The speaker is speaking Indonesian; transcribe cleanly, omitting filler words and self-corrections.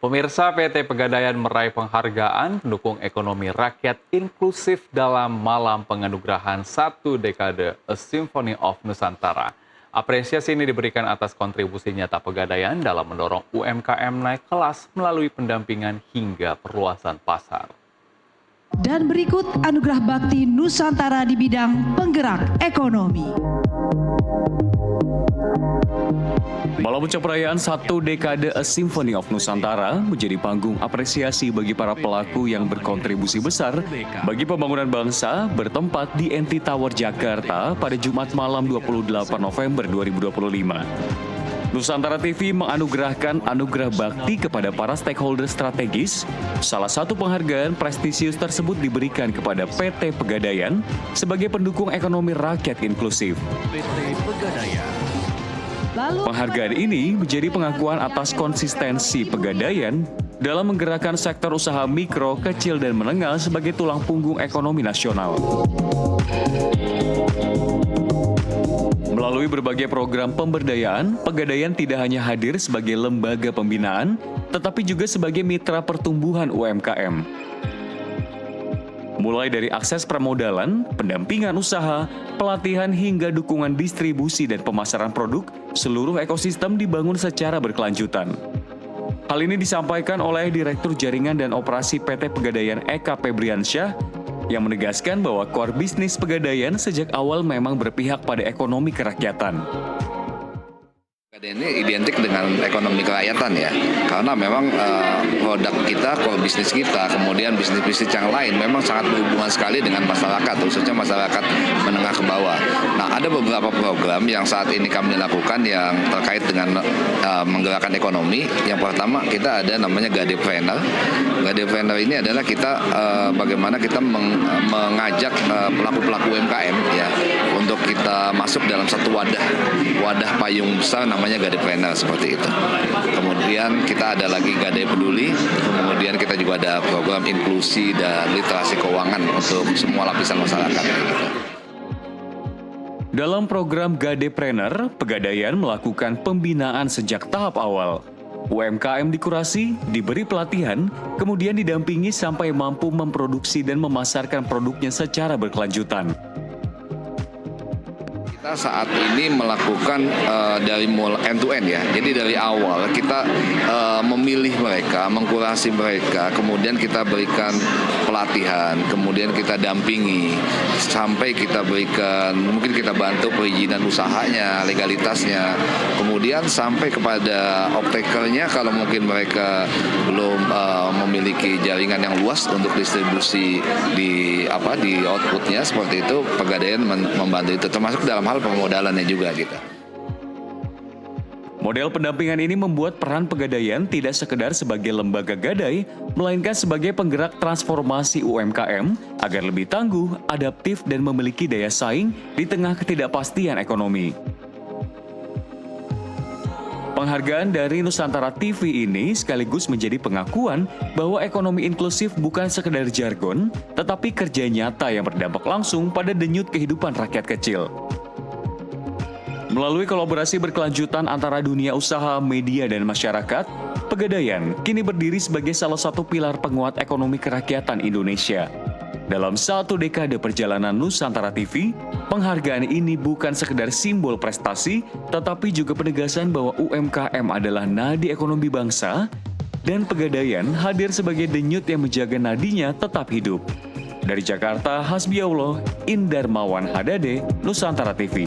Pemirsa, PT Pegadaian meraih penghargaan pendukung ekonomi rakyat inklusif dalam Malam Penganugerahan Satu Dekade A Symphony of Nusantara. Apresiasi ini diberikan atas kontribusi nyata Pegadaian dalam mendorong UMKM naik kelas melalui pendampingan hingga perluasan pasar. Dan berikut anugerah bakti Nusantara di bidang penggerak ekonomi. Malam perayaan Satu Dekade A Symphony of Nusantara menjadi panggung apresiasi bagi para pelaku yang berkontribusi besar bagi pembangunan bangsa bertempat di NT Tower Jakarta pada Jumat malam 28 November 2025. Nusantara TV menganugerahkan anugerah bakti kepada para stakeholder strategis. Salah satu penghargaan prestisius tersebut diberikan kepada PT Pegadaian sebagai pendukung ekonomi rakyat inklusif. PT Pegadaian. Penghargaan ini menjadi pengakuan atas konsistensi Pegadaian dalam menggerakkan sektor usaha mikro, kecil, dan menengah sebagai tulang punggung ekonomi nasional. Melalui berbagai program pemberdayaan, Pegadaian tidak hanya hadir sebagai lembaga pembinaan, tetapi juga sebagai mitra pertumbuhan UMKM. Mulai dari akses permodalan, pendampingan usaha, pelatihan hingga dukungan distribusi dan pemasaran produk, seluruh ekosistem dibangun secara berkelanjutan. Hal ini disampaikan oleh Direktur Jaringan dan Operasi PT Pegadaian Eka Febriansyah yang menegaskan bahwa core bisnis Pegadaian sejak awal memang berpihak pada ekonomi kerakyatan. Ini identik dengan ekonomi kerakyatan ya, karena memang produk kita, core bisnis kita, kemudian bisnis-bisnis yang lain memang sangat berhubungan sekali dengan masyarakat, khususnya masyarakat menengah ke bawah. Nah, ada beberapa program yang saat ini kami lakukan yang terkait dengan menggerakkan ekonomi. Yang pertama kita ada namanya Gadepreneur. Gadepreneur ini adalah kita bagaimana kita mengajak pelaku-pelaku UMKM ya untuk kita masuk dalam satu wadah payung besar namanya Gadepreneur seperti itu. Kemudian kita ada lagi Gade Peduli, kemudian kita juga ada program inklusi dan literasi keuangan untuk semua lapisan masyarakat. Dalam program Gadepreneur, Pegadaian melakukan pembinaan sejak tahap awal. UMKM dikurasi, diberi pelatihan, kemudian didampingi sampai mampu memproduksi dan memasarkan produknya secara berkelanjutan. Kita saat ini melakukan dari end to end ya. Jadi dari awal kita memilih mereka, mengkurasi mereka, kemudian kita berikan pelatihan, kemudian kita dampingi sampai kita berikan, mungkin kita bantu perizinan usahanya, legalitasnya, kemudian sampai kepada optakernya kalau mungkin mereka belum memiliki jaringan yang luas untuk distribusi di outputnya seperti itu, Pegadaian membantu itu termasuk dalam hal permodalannya juga gitu. Model pendampingan ini membuat peran Pegadaian tidak sekedar sebagai lembaga gadai, melainkan sebagai penggerak transformasi UMKM agar lebih tangguh, adaptif, dan memiliki daya saing di tengah ketidakpastian ekonomi. Penghargaan dari Nusantara TV ini sekaligus menjadi pengakuan bahwa ekonomi inklusif bukan sekedar jargon, tetapi kerja nyata yang berdampak langsung pada denyut kehidupan rakyat kecil. Melalui kolaborasi berkelanjutan antara dunia usaha, media, dan masyarakat, Pegadaian kini berdiri sebagai salah satu pilar penguat ekonomi kerakyatan Indonesia. Dalam satu dekade perjalanan Nusantara TV, penghargaan ini bukan sekedar simbol prestasi, tetapi juga penegasan bahwa UMKM adalah nadi ekonomi bangsa, dan Pegadaian hadir sebagai denyut yang menjaga nadinya tetap hidup. Dari Jakarta, Hasbiallah, Indarmawan Hadade, Nusantara TV.